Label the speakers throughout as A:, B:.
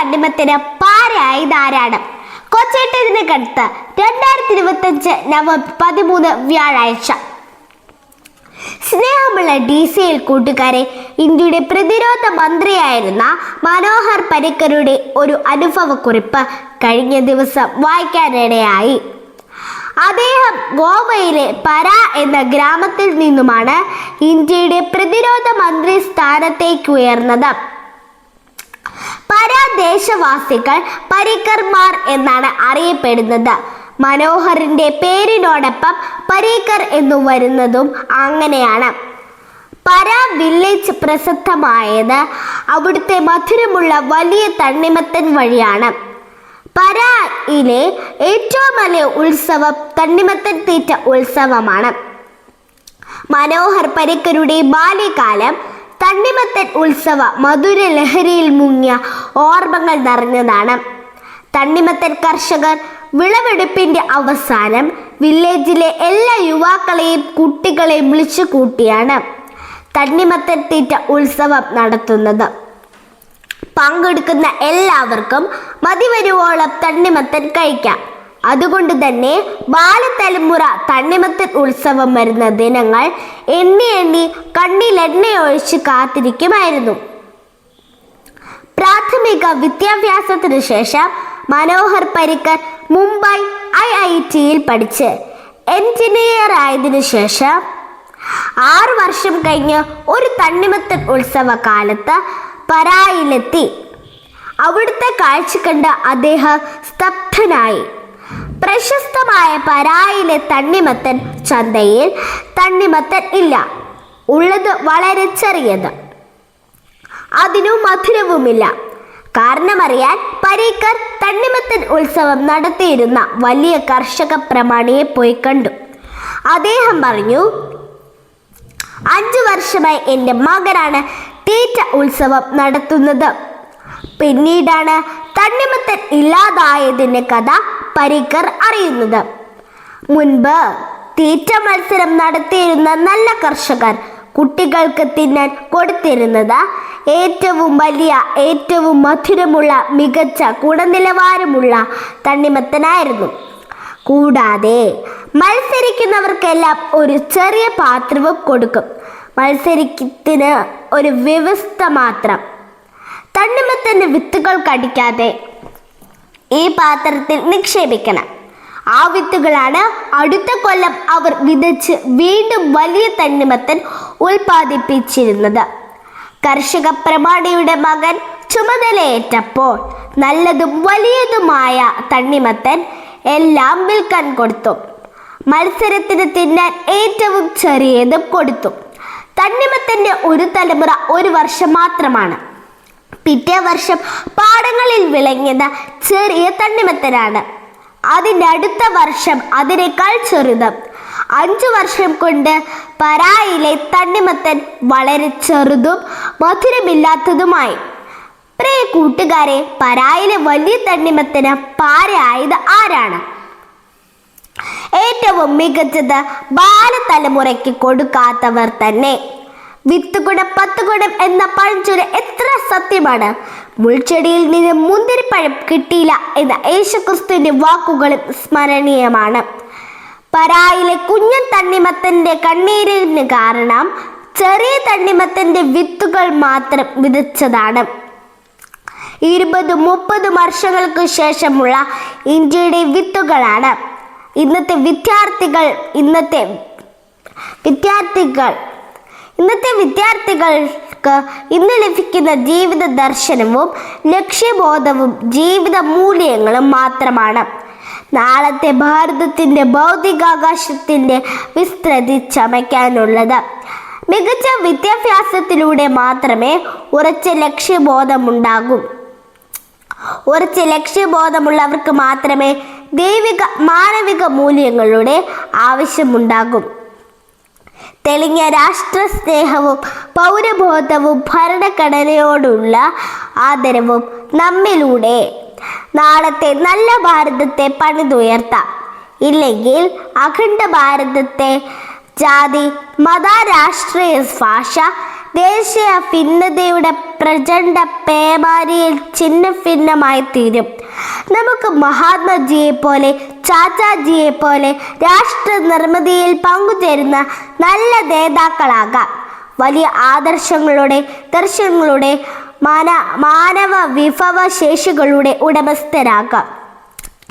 A: തണ്ണിമത്തന് പാരയായത് ആരാണ്? കൊച്ചേട്ടതിന് കടുത്ത് 2025 നവംബർ 13 വ്യാഴാഴ്ച. സ്നേഹമുള്ള DCL കൂട്ടുകാരെ, ഇന്ത്യയുടെ പ്രതിരോധ മന്ത്രിയായിരുന്ന മനോഹർ പരീക്കറുടെ ഒരു അനുഭവക്കുറിപ്പ് കഴിഞ്ഞ ദിവസം വായിക്കാനിടയായി. അദ്ദേഹം ഗോവയിലെ പര എന്ന ഗ്രാമത്തിൽ നിന്നുമാണ് ഇന്ത്യയുടെ പ്രതിരോധ മന്ത്രി സ്ഥാനത്തേക്ക് ഉയർന്നത്. പര ദേശവാസികൾ പരീക്കർമാർ എന്നാണ് അറിയപ്പെടുന്നത്. മനോഹറിന്റെ പേരിനോടൊപ്പം പരീക്കർ എന്നു വരുന്നതും അങ്ങനെയാണ്. പര വില്ലേജ് പ്രസിദ്ധമായത് അവിടുത്തെ മധുരമുള്ള വലിയ തണ്ണിമത്തൻ വഴിയാണ്. പരയിലെ ഏറ്റവും വലിയ ഉത്സവം തണ്ണിമത്തൻ തീറ്റ ഉത്സവമാണ്. മനോഹർ പരീക്കറുടെ ബാല്യകാലം തണ്ണിമത്തൻ ഉത്സവ മധുര ലഹരിയിൽ മുങ്ങിയ ഓർമ്മകൾ നിറഞ്ഞതാണ്. തണ്ണിമത്തൻ കർഷകർ വിളവെടുപ്പിന്റെ അവസാനം വില്ലേജിലെ എല്ലാ യുവാക്കളെയും കുട്ടികളെയും വിളിച്ചു കൂട്ടിയാണ് തണ്ണിമത്തൻ തീറ്റ ഉത്സവം നടത്തുന്നത്. പങ്കെടുക്കുന്ന എല്ലാവർക്കും മതിവരുവോളം തണ്ണിമത്തൻ കഴിക്കാം. അതുകൊണ്ട് തന്നെ ബാലതലമുറ തണ്ണിമത്തൻ ഉത്സവം വരുന്ന ദിനങ്ങൾ എണ്ണി കണ്ണിലെണ്ണയൊഴിച്ച് കാത്തിരിക്കുമായിരുന്നു. പ്രാഥമിക വിദ്യാഭ്യാസത്തിനു ശേഷം മനോഹർ പരീക്കർ മുംബൈ IITയിൽ പഠിച്ച് എഞ്ചിനീയർ ആയതിനു ശേഷം 6 വർഷം കഴിഞ്ഞ് ഒരു തണ്ണിമത്തൻ ഉത്സവ കാലത്ത് പരായിലെത്തി. അവിടുത്തെ കാഴ്ച കണ്ട് അദ്ദേഹം സ്തബ്ധനായി. പ്രശസ്തമായ പരായിലെ തണ്ണിമത്തൻ ചന്തയിൽ തണ്ണിമത്തൻ ഇല്ല. ഉള്ളത് വളരെ ചെറിയത്, അതിനു മധുരവുമില്ല. കാരണമറിയാൻ പരീക്കർ തണ്ണിമത്തൻ ഉത്സവം നടത്തിയിരുന്ന വലിയ കർഷക പ്രമാണിയെ പോയി കണ്ടു. അദ്ദേഹം പറഞ്ഞു, 5 വർഷമായി എൻ്റെ മകനാണ് തീറ്റ ഉത്സവം നടത്തുന്നത്. പിന്നീടാണ് തണ്ണിമത്തൻ ഇല്ലാതായതിൻ്റെ കഥ പരീക്കർ അറിയുന്നത്. മുൻപ് തീറ്റ മത്സരം നടത്തിയിരുന്ന നല്ല കർഷകർ കുട്ടികൾക്ക് തിന്നാൻ കൊടുത്തിരുന്നത് ഏറ്റവും വലിയ, ഏറ്റവും മധുരമുള്ള, മികച്ച ഗുണനിലവാരമുള്ള തണ്ണിമത്തനായിരുന്നു. കൂടാതെ മത്സരിക്കുന്നവർക്കെല്ലാം ഒരു ചെറിയ പാത്രവും കൊടുക്കും. മത്സരത്തിന് ഒരു വ്യവസ്ഥ മാത്രം: തണ്ണിമത്തൻ്റെ വിത്തുകൾ കടിക്കാതെ ഈ പാത്രത്തിൽ നിക്ഷേപിക്കണം. ആ വിത്തുകളാണ് അടുത്ത കൊല്ലം അവർ വിതച്ച് വീണ്ടും വലിയ തണ്ണിമത്തൻ ഉൽപ്പാദിപ്പിച്ചിരുന്നത്. കർഷക പ്രമാണിയുടെ മകൻ ചുമതലയേറ്റപ്പോൾ നല്ലതും വലിയതുമായ തണ്ണിമത്തൻ എല്ലാം വിൽക്കാൻ കൊടുത്തു. മത്സരത്തിന് തിന്നാൻ ഏറ്റവും ചെറിയതും കൊടുത്തു. തണ്ണിമത്തൻ്റെ ഒരു തലമുറ 1 വർഷം മാത്രമാണ്. പിറ്റേ വർഷം പാടങ്ങളിൽ വിളങ്ങിയത് ചെറിയ തണ്ണിമത്തനാണ്. അതിൻ്റെ അടുത്ത വർഷം അതിനേക്കാൾ ചെറുത്. 5 വർഷം കൊണ്ട് പരായിലെ തണ്ണിമത്തൻ വളരെ ചെറുതും മധുരമില്ലാത്തതുമായി. പ്രിയ കൂട്ടുകാരെ, പരായിലെ വലിയ തണ്ണിമത്തന് പാരയായത് ആരാണ്? ഏറ്റവും മികച്ചത് ബാലതലമുറയ്ക്ക് കൊടുക്കാത്തവർ തന്നെ. 10 ഗുണം 10 ഗുണം എന്ന പഴഞ്ചൊല്ല് എത്ര സത്യമാണ്. മുൾച്ചെടിയിൽ നിന്ന് മുന്തിരിപ്പഴം കിട്ടിയില്ല എന്ന യേശുക്രിസ്തുവിന്റെ വാക്കുകളും സ്മരണീയമാണ്. പരായിലെ കുഞ്ഞൻ തണ്ണിമത്തന്റെ കണ്ണീരിന് കാരണം ചെറിയ തണ്ണിമത്തന്റെ വിത്തുകൾ മാത്രം വിതച്ചതാണ്. 20-30 വർഷങ്ങൾക്ക് ശേഷമുള്ള ഇന്ത്യയുടെ വിത്തുകളാണ് ഇന്നത്തെ വിദ്യാർത്ഥികൾക്ക് ഇന്ന് ലഭിക്കുന്ന ജീവിത ദർശനവും ലക്ഷ്യബോധവും ജീവിത മൂല്യങ്ങളും മാത്രമാണ്. നാളത്തെ ഭാരതത്തിൻ്റെ ഭൗതികാകാശത്തിൻ്റെ വിസ്തൃതി ചമയ്ക്കാനുള്ളത്. മികച്ച വിദ്യാഭ്യാസത്തിലൂടെ മാത്രമേ ഉറച്ച ലക്ഷ്യബോധമുള്ളവർക്ക് മാത്രമേ മാനവിക മൂല്യങ്ങളുടെ ആവശ്യമുണ്ടാകും. തെളിഞ്ഞ രാഷ്ട്രസ്നേഹവും പൗരബോധവും ഭരണഘടനയോടുള്ള ആദരവും നമ്മിലൂടെ നാളത്തെ നല്ല ഭാരതത്തെ പണിതുയർത്താം. ഇല്ലെങ്കിൽ അഖണ്ഡ ഭാരതത്തെ ജാതി, മത, രാഷ്ട്രീയ, ഭാഷ, ദേശീയ ഭിന്നതയുടെ പ്രചണ്ഡ പേമാരിയിൽ ചിഹ്ന ഭിന്നമായി തീരും. നമുക്ക് മഹാത്മജിയെ പോലെ ചാച്ചാജിയെ പോലെ രാഷ്ട്ര നിർമ്മിതിയിൽ പങ്കുചേരുന്ന നല്ല നേതാക്കളാകാം. വലിയ ആദർശങ്ങളുടെ ദർശനങ്ങളുടെ മാനവ വിഭവ ശേഷികളുടെ ഉടമസ്ഥരാകാം.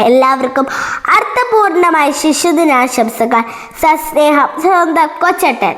A: എല്ലാവർക്കും അർത്ഥപൂർണമായ ശിശുദിനാശംസകൾ. സസ്നേഹം, സ്വന്തം കൊച്ചട്ടൻ.